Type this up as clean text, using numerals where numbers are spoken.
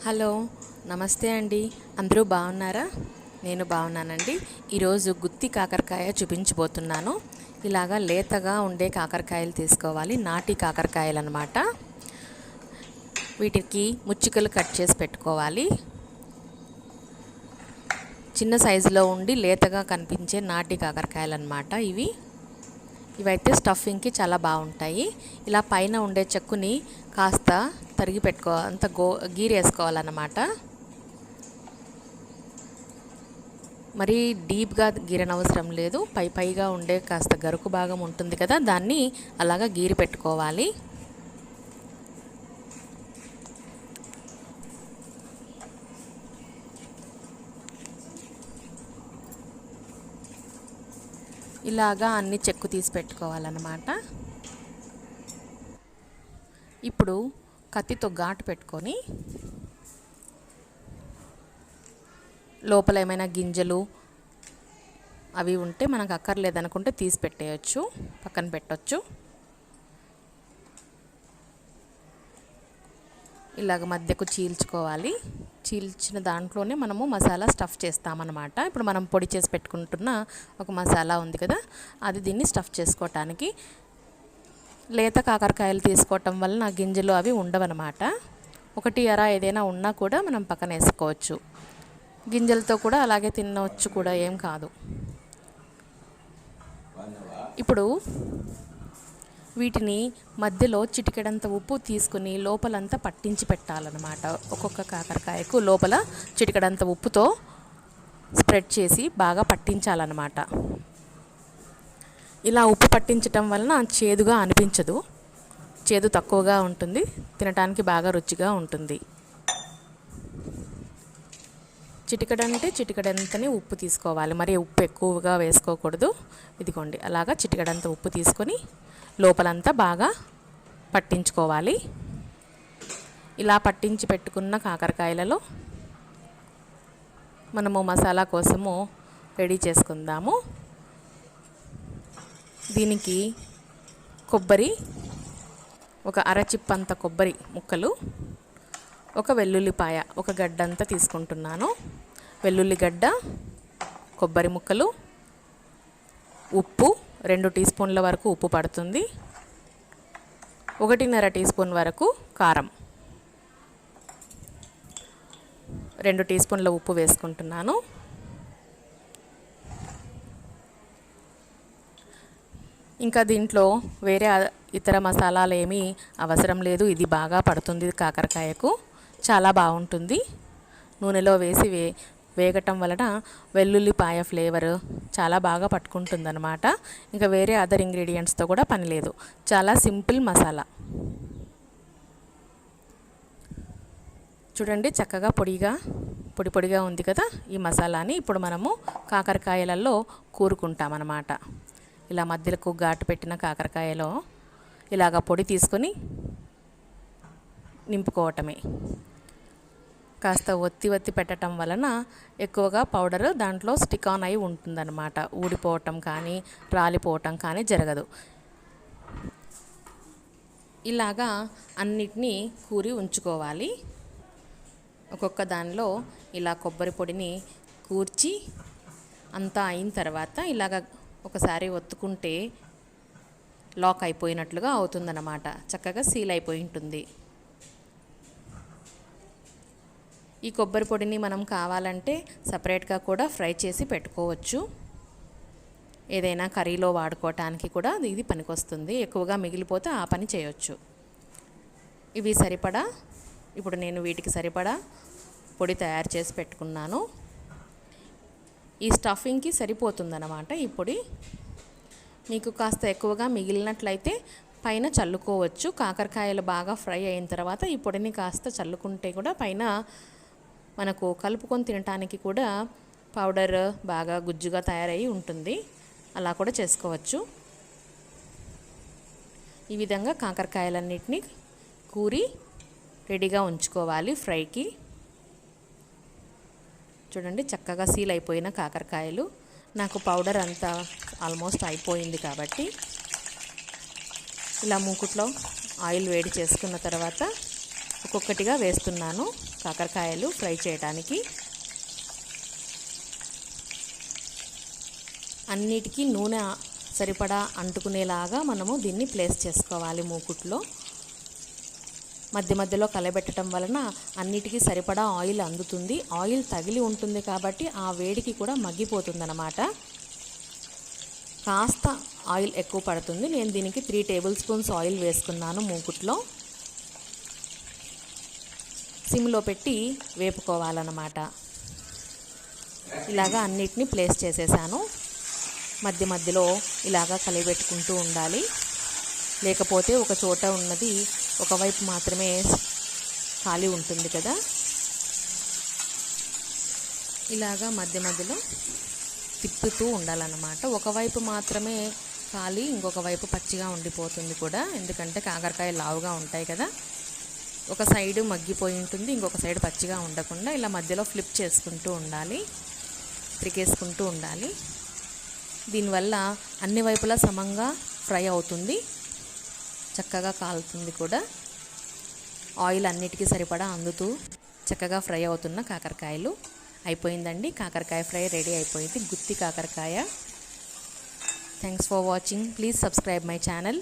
Hello, నమస్తే అండి. అందరూ బాగున్నారా? నేను బాగున్నానండి. ఈరోజు గుత్తి కాకరకాయ చూపించబోతున్నాను. ఇలాగా లేతగా ఉండే కాకరకాయలు తీసుకోవాలి, నాటి కాకరకాయలు అన్నమాట. వీటికి ముచ్చికలు కట్ చేసి పెట్టుకోవాలి. చిన్న సైజులో ఉండి లేతగా కనిపించే నాటి కాకరకాయలు అన్నమాట ఇవైతే స్టఫింగ్కి చాలా బాగుంటాయి. ఇలా పైన ఉండే చెక్కుని కాస్త తరిగి అంత గీరేసుకోవాలన్నమాట. మరీ డీప్గా గీరనవసరం లేదు. పైగా ఉండే కాస్త గరుకు భాగం ఉంటుంది కదా, దాన్ని అలాగా గీరి పెట్టుకోవాలి. ఇలాగా అన్ని చెక్కు తీసి పెట్టుకోవాలన్నమాట. ఇప్పుడు కత్తితో ఘాటు పెట్టుకొని లోపల ఏమైనా గింజలు అవి ఉంటే మనకు అక్కర్లేదనుకుంటే తీసి పెట్టేయచ్చు, పక్కన పెట్టచ్చు. ఇలాగ మధ్యకు చీల్చుకోవాలి. చీల్చిన దాంట్లోనే మనము మసాలా స్టఫ్ చేస్తామన్నమాట. ఇప్పుడు మనం పొడి చేసి పెట్టుకుంటున్న ఒక మసాలా ఉంది కదా, అది దీన్ని స్టఫ్ చేసుకోవటానికి. లేత కాకరకాయలు తీసుకోవటం వల్ల గింజలు అవి ఉండవన్నమాట. ఒకటి అరా ఏదైనా ఉన్నా కూడా మనం పక్కన వేసుకోవచ్చు. గింజలతో కూడా అలాగే తినవచ్చు కూడా, ఏం కాదు. ఇప్పుడు వీటిని మధ్యలో చిటికెడంత ఉప్పు తీసుకుని లోపలంతా పట్టించి పెట్టాలన్నమాట. ఒక్కొక్క కాకరకాయకు లోపల చిటికెడంత ఉప్పుతో స్ప్రెడ్ చేసి బాగా పట్టించాలన్నమాట. ఇలా ఉప్పు పట్టించటం వలన చేదుగా అనిపించదు, చేదు తక్కువగా ఉంటుంది, తినటానికి బాగా రుచిగా ఉంటుంది. చిటికెడంటే చిటికెడంతని ఉప్పు తీసుకోవాలి, మరి ఉప్పు ఎక్కువగా వేసుకోకూడదు. ఇదిగోండి, అలాగా చిటికెడంత ఉప్పు తీసుకొని లోపలంతా బాగా పట్టించుకోవాలి. ఇలా పట్టించి పెట్టుకున్న కాకరకాయలలో మనము మసాలా కోసము రెడీ చేసుకుందాము. దీనికి కొబ్బరి, ఒక అరచిప్పంత కొబ్బరి ముక్కలు, ఒక వెల్లుల్లిపాయ, ఒక గడ్డంతా తీసుకుంటున్నాను. వెల్లుల్లిగడ్డ, కొబ్బరి ముక్కలు, ఉప్పు 2 టీ స్పూన్ల వరకు ఉప్పు పడుతుంది, 1.5 టీ స్పూన్ వరకు కారం, 2 టీ స్పూన్ల ఉప్పు వేసుకుంటున్నాను. ఇంకా దీంట్లో వేరే ఇతర మసాలాలు ఏమీ అవసరం లేదు. ఇది బాగా పడుతుంది కాకరకాయకు, చాలా బాగుంటుంది. నూనెలో వేసి వేగటం వలన వెల్లుల్లిపాయ ఫ్లేవర్ చాలా బాగా పట్టుకుంటుందన్నమాట. ఇంకా వేరే అదర్ ఇంగ్రీడియంట్స్తో కూడా పని లేదు, చాలా సింపుల్ మసాలా. చూడండి, చక్కగా పొడి పొడిగా ఉంది కదా. ఈ మసాలాని ఇప్పుడు మనము కాకరకాయలలో కూరుకుంటామన్నమాట. ఇలా మధ్యలకు ఘాటు పెట్టిన కాకరకాయలో ఇలాగ పొడి తీసుకొని నింపుకోవటమే. కాస్త ఒత్తి పెట్టడం వలన ఎక్కువగా పౌడర్ దాంట్లో స్టిక్ ఆన్ అయి ఉంటుందన్నమాట. ఊడిపోవటం కానీ రాలిపోవటం కానీ జరగదు. ఇలాగా అన్నిటినీ కూరి ఉంచుకోవాలి. ఒక్కొక్క దానిలో ఇలా కొబ్బరి పొడిని కూర్చి అంతా అయిన తర్వాత ఇలాగ ఒకసారి ఒత్తుకుంటే లాక్ అయిపోయినట్లుగా అవుతుందన్నమాట. చక్కగా సీల్ అయిపోయి ఉంటుంది. ఈ కొబ్బరి పొడిని మనం కావాలంటే సపరేట్గా కూడా ఫ్రై చేసి పెట్టుకోవచ్చు. ఏదైనా కర్రీలో వాడుకోవటానికి కూడా ఇది పనికొస్తుంది. ఎక్కువగా మిగిలిపోతే ఆ పని చేయొచ్చు. ఇవి సరిపడా, ఇప్పుడు నేను వీటికి సరిపడా పొడి తయారు చేసి పెట్టుకున్నాను. ఈ స్టఫింగ్కి సరిపోతుందన్నమాట ఈ పొడి. మీకు కాస్త ఎక్కువగా మిగిలినట్లయితే పైన చల్లుకోవచ్చు. కాకరకాయలు బాగా ఫ్రై అయిన తర్వాత ఈ పొడిని కాస్త చల్లుకుంటే కూడా పైన మనకు కలుపుకొని తినడానికి కూడా పౌడర్ బాగా గుజ్జుగా తయారయ్యి ఉంటుంది. అలా కూడా చేసుకోవచ్చు. ఈ విధంగా కాకరకాయలన్నిటినీ కూరి రెడీగా ఉంచుకోవాలి ఫ్రైకి. చూడండి చక్కగా సీల్ అయిపోయిన కాకరకాయలు. నాకు పౌడర్ అంతా ఆల్మోస్ట్ అయిపోయింది కాబట్టి ఇలా మూకుట్లో ఆయిల్ వేడి చేసుకున్న తర్వాత ఒక్కొక్కటిగా వేస్తున్నాను కాకరకాయలు ఫ్రై చేయడానికి. అన్నిటికీ నూనె సరిపడా అంటుకునేలాగా మనము దీన్ని ప్లేస్ చేసుకోవాలి మూకుట్లో. మధ్య మధ్యలో కలబెట్టడం వలన అన్నిటికీ సరిపడా ఆయిల్ అందుతుంది. ఆయిల్ తగిలి ఉంటుంది కాబట్టి ఆ వేడికి కూడా మగ్గిపోతుందన్నమాట. కాస్త ఆయిల్ ఎక్కువ పడుతుంది. నేను దీనికి 3 టేబుల్ స్పూన్స్ ఆయిల్ వేసుకున్నాను మూకుట్లో. సిమ్లో పెట్టి వేపుకోవాలన్నమాట. ఇలాగా అన్నిటినీ ప్లేస్ చేసేసాను. మధ్య మధ్యలో ఇలాగా కలిపెట్టుకుంటూ ఉండాలి. లేకపోతే ఒక చోట ఉన్నది ఒకవైపు మాత్రమే ఖాళీ ఉంటుంది కదా. ఇలాగా మధ్య మధ్యలో తిప్పుతూ ఉండాలన్నమాట. ఒకవైపు మాత్రమే ఖాళీ, ఇంకొక వైపు పచ్చిగా ఉండిపోతుంది కూడా. ఎందుకంటే కాకరకాయ లావుగా ఉంటాయి కదా. ఒక సైడు మగ్గిపోయి ఉంటుంది, ఇంకొక సైడ్ పచ్చిగా ఉండకుండా ఇలా మధ్యలో ఫ్లిప్ చేసుకుంటూ ఉండాలి, తిరిగేసుకుంటూ ఉండాలి. దీనివల్ల అన్ని వైపులా సమంగా ఫ్రై అవుతుంది, చక్కగా కాలుతుంది కూడా. ఆయిల్ అన్నిటికీ సరిపడా అందుతూ చక్కగా ఫ్రై అవుతున్న కాకరకాయలు అయిపోయిందండి. కాకరకాయ ఫ్రై రెడీ అయిపోయింది. గుత్తి కాకరకాయ. Thanks for watching. Please subscribe my channel.